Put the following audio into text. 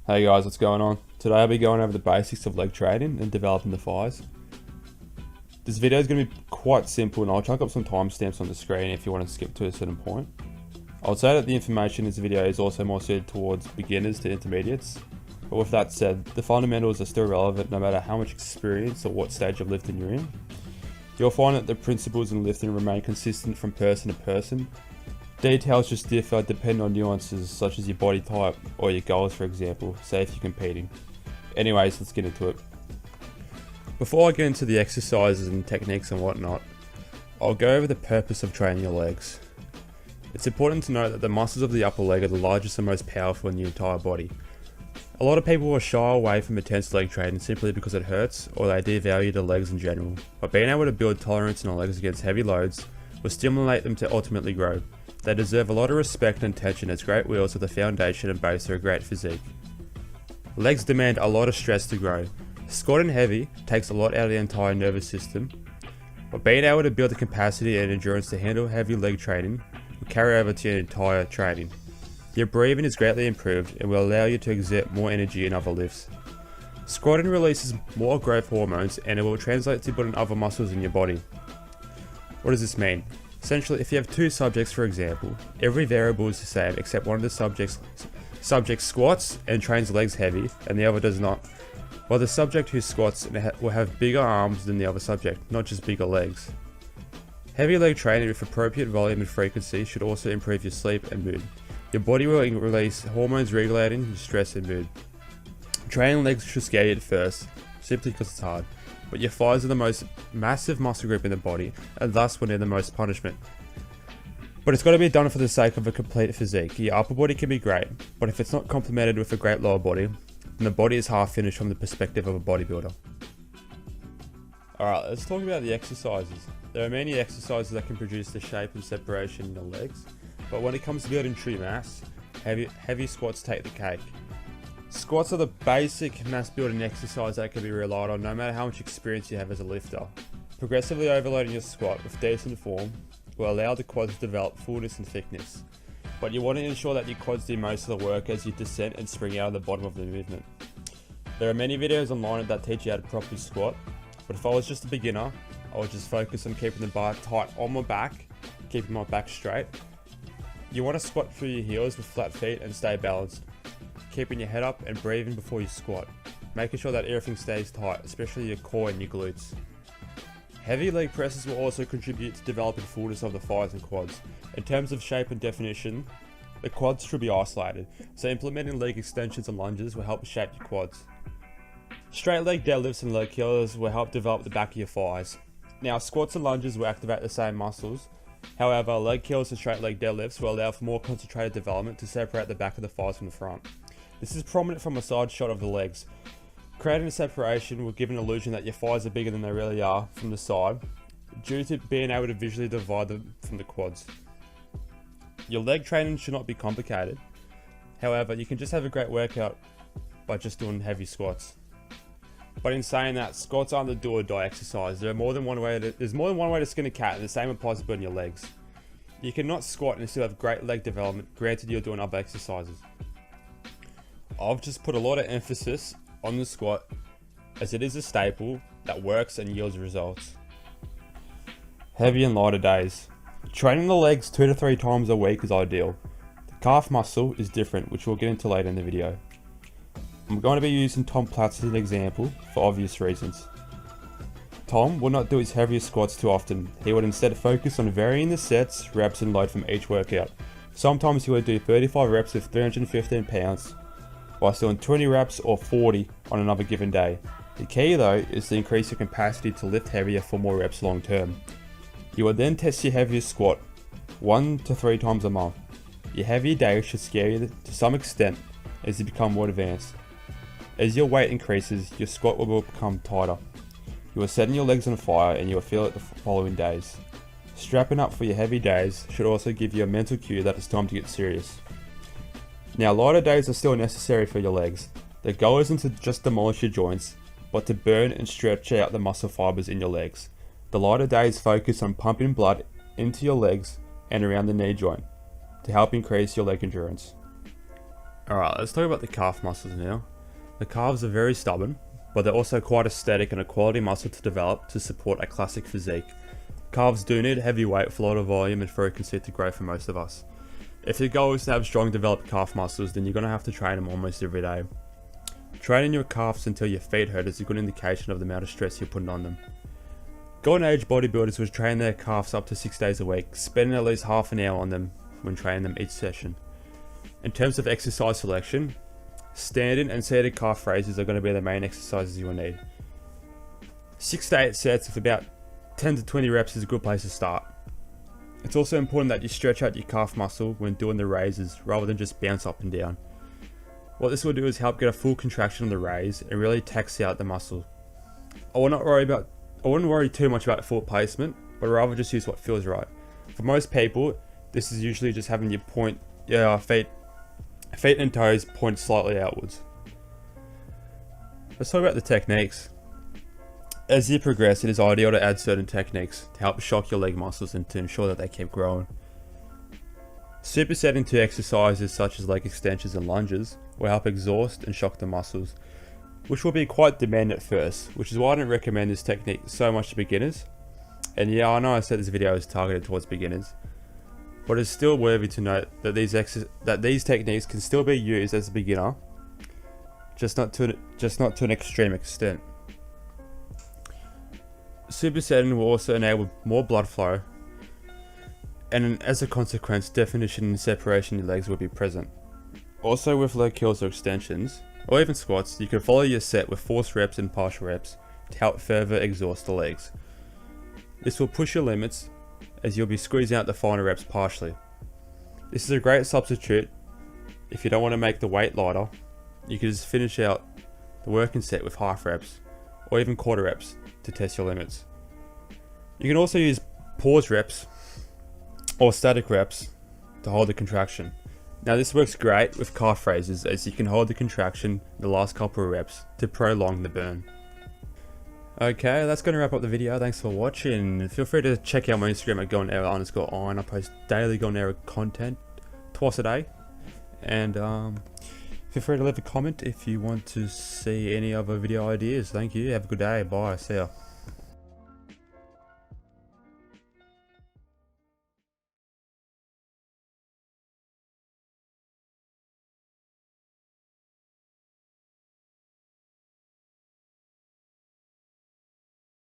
Hey guys, what's going on? Today I'll be going over the basics of leg training and developing the thighs. This video is going to be quite simple and I'll chuck up some timestamps on the screen if you want to skip to a certain point. I would say that the information in this video is also more suited towards beginners to intermediates, but with that said, the fundamentals are still relevant no matter how much experience or what stage of lifting you're in. You'll find that the principles in lifting remain consistent from person to person. Details just differ depending on nuances such as your body type or your goals, for example, say if you're competing. Anyways, let's get into it. Before I get into the exercises and techniques and whatnot, I'll go over the purpose of training your legs. It's important to note that the muscles of the upper leg are the largest and most powerful in the entire body. A lot of people will shy away from intense leg training simply because it hurts or they devalue the legs in general, but being able to build tolerance in the legs against heavy loads will stimulate them to ultimately grow. They deserve a lot of respect and attention as great wheels are the foundation and base of a great physique. Legs demand a lot of stress to grow. Squatting heavy takes a lot out of the entire nervous system, but being able to build the capacity and endurance to handle heavy leg training will carry over to your entire training. Your breathing is greatly improved and will allow you to exert more energy in other lifts. Squatting releases more growth hormones and it will translate to building other muscles in your body. What does this mean? Essentially, if you have two subjects, for example, every variable is the same except one of the subject squats and trains legs heavy and the other does not. While the subject who squats will have bigger arms than the other subject, not just bigger legs. Heavy leg training with appropriate volume and frequency should also improve your sleep and mood. Your body will release hormones regulating your stress and mood. Training legs should scare you at first, simply because it's hard. But your thighs are the most massive muscle group in the body and thus will need the most punishment. But it's got to be done for the sake of a complete physique. Your upper body can be great, but if it's not complemented with a great lower body, then the body is half finished from the perspective of a bodybuilder. Alright, let's talk about the exercises. There are many exercises that can produce the shape and separation in the legs, but when it comes to building true mass, heavy squats take the cake. Squats are the basic mass building exercise that can be relied on no matter how much experience you have as a lifter. Progressively overloading your squat with decent form will allow the quads to develop fullness and thickness. But you want to ensure that your quads do most of the work as you descend and spring out of the bottom of the movement. There are many videos online that teach you how to properly squat, but if I was just a beginner, I would just focus on keeping the bar tight on my back, keeping my back straight. You want to squat through your heels with flat feet and stay balanced, keeping your head up and breathing before you squat, making sure that everything stays tight, especially your core and your glutes. Heavy leg presses will also contribute to developing fullness of the thighs and quads. In terms of shape and definition, the quads should be isolated, so implementing leg extensions and lunges will help shape your quads. Straight leg deadlifts and leg curls will help develop the back of your thighs. Now, squats and lunges will activate the same muscles. However, leg curls and straight leg deadlifts will allow for more concentrated development to separate the back of the thighs from the front. This is prominent from a side shot of the legs. Creating a separation will give an illusion that your thighs are bigger than they really are from the side, due to being able to visually divide them from the quads. Your leg training should not be complicated. However, you can just have a great workout by just doing heavy squats. But in saying that, squats aren't the do or die exercise. There's more than one way to skin a cat, and the same applies to building your legs. You cannot squat and still have great leg development, granted you're doing other exercises. I've just put a lot of emphasis on the squat as it is a staple that works and yields results. Heavy and lighter days. Training the legs 2 to 3 times a week is ideal. The calf muscle is different, which we'll get into later in the video. I'm going to be using Tom Platz as an example for obvious reasons. Tom would not do his heaviest squats too often. He would instead focus on varying the sets, reps and load from each workout. Sometimes he would do 35 reps with 315 pounds, whilst doing 20 reps or 40 on another given day. The key though is to increase your capacity to lift heavier for more reps long term. You will then test your heaviest squat 1 to 3 times a month. Your heavier days should scare you to some extent as you become more advanced. As your weight increases, your squat will become tighter. You are setting your legs on fire and you will feel it the following days. Strapping up for your heavy days should also give you a mental cue that it's time to get serious. Now, lighter days are still necessary for your legs. The goal isn't to just demolish your joints, but to burn and stretch out the muscle fibers in your legs. The lighter days focus on pumping blood into your legs and around the knee joint to help increase your leg endurance. Alright, let's talk about the calf muscles now. The calves are very stubborn, but they're also quite aesthetic and a quality muscle to develop to support a classic physique. Calves do need heavy weight for a lot of volume and for a consistent growth for most of us. If your goal is to have strong developed calf muscles, then you're going to have to train them almost every day. Training your calves until your feet hurt is a good indication of the amount of stress you're putting on them. Golden age bodybuilders would train their calves up to 6 days a week, spending at least half an hour on them when training them each session. In terms of exercise selection, standing and seated calf raises are going to be the main exercises you will need. 6 to 8 sets with about 10 to 20 reps is a good place to start. It's also important that you stretch out your calf muscle when doing the raises rather than just bounce up and down. What this will do is help get a full contraction on the raise and really tax out the muscle. I wouldn't worry too much about foot placement, but rather just use what feels right. For most people, this is usually just having your feet and toes point slightly outwards. Let's talk about the techniques. As you progress, it is ideal to add certain techniques to help shock your leg muscles and to ensure that they keep growing. Supersetting to exercises such as leg extensions and lunges will help exhaust and shock the muscles, which will be quite demanding at first, which is why I don't recommend this technique so much to beginners. And yeah, I know I said this video is targeted towards beginners, but it's still worthy to note that these techniques can still be used as a beginner, just not to an extreme extent. Supersetting will also enable more blood flow, and as a consequence, definition and separation in your legs will be present. Also, with leg curls or extensions, or even squats, you can follow your set with forced reps and partial reps to help further exhaust the legs. This will push your limits as you'll be squeezing out the final reps partially. This is a great substitute if you don't want to make the weight lighter. You can just finish out the working set with half reps or even quarter reps to test your limits. You can also use pause reps or static reps to hold the contraction. Now this works great with calf raises as you can hold the contraction the last couple of reps to prolong the burn. Okay, that's going to wrap up the video. Thanks for watching. Feel free to check out my Instagram at goldenerror_iron. I post daily golden era content twice a day. And feel free to leave a comment if you want to see any other video ideas. Thank you. Have a good day. Bye. See ya.